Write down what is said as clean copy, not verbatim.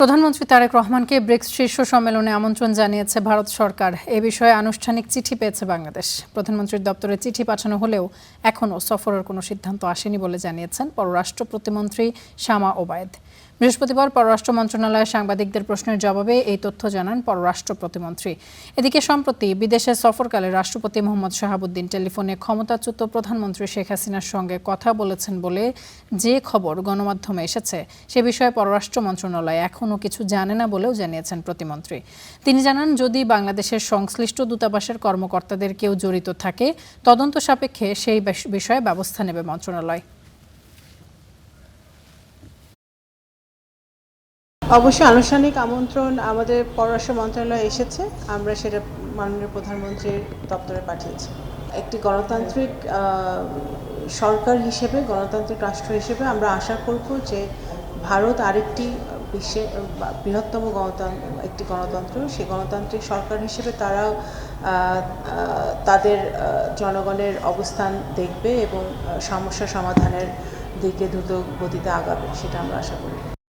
প্রধানমন্ত্রী তারেক রহমানকে ব্রিক্স শীর্ষ সম্মেলনে আমন্ত্রণ জানিয়েছে ভারত সরকার। এ বিষয়ে আনুষ্ঠানিক চিঠি পেয়েছে বাংলাদেশ। প্রধানমন্ত্রীর দপ্তরে চিঠি পাঠানো হলেও এখনও সফরের কোনো সিদ্ধান্ত আসেনি বলে জানিয়েছেন পররাষ্ট্র প্রতিমন্ত্রী শামা ওবায়েদ। বৃহস্পতিবার পররাষ্ট্র মন্ত্রণালয়ে সাংবাদিকদের প্রশ্নের জবাবে এই তথ্য জানান পররাষ্ট্র প্রতিমন্ত্রী। এদিকে সম্প্রতি বিদেশে সফরকালে রাষ্ট্রপতি মোহাম্মদ শাহাবুদ্দিন টেলিফোনে ক্ষমতাচ্যুত প্রধানমন্ত্রী শেখ হাসিনার সঙ্গে কথা বলেছেন বলে যে খবর গণমাধ্যমে এসেছে সে বিষয়ে পররাষ্ট্র মন্ত্রণালয় এখনও কিছু জানে না বলেও জানিয়েছেন প্রতিমন্ত্রী। তিনি জানান, যদি বাংলাদেশের সংশ্লিষ্ট দূতাবাসের কর্মকর্তাদের কেউ জড়িত থাকে তদন্ত সাপেক্ষে সেই বিষয়ে ব্যবস্থা নেবে মন্ত্রণালয়। অবশ্যই আনুষ্ঠানিক আমন্ত্রণ আমাদের পররাষ্ট্র মন্ত্রণালয়ে এসেছে, আমরা সেটা মাননীয় প্রধানমন্ত্রীর দপ্তরে পাঠিয়েছি। একটি গণতান্ত্রিক সরকার হিসেবে, গণতান্ত্রিক রাষ্ট্র হিসেবে আমরা আশা করব যে ভারত আরেকটি বিশ্বে বৃহত্তম একটি গণতন্ত্র, সেই গণতান্ত্রিক সরকার হিসেবে তারাও তাদের জনগণের অবস্থান দেখবে এবং সমস্যা সমাধানের দিকে দ্রুত গতিতে আগাবে, সেটা আমরা আশা করি।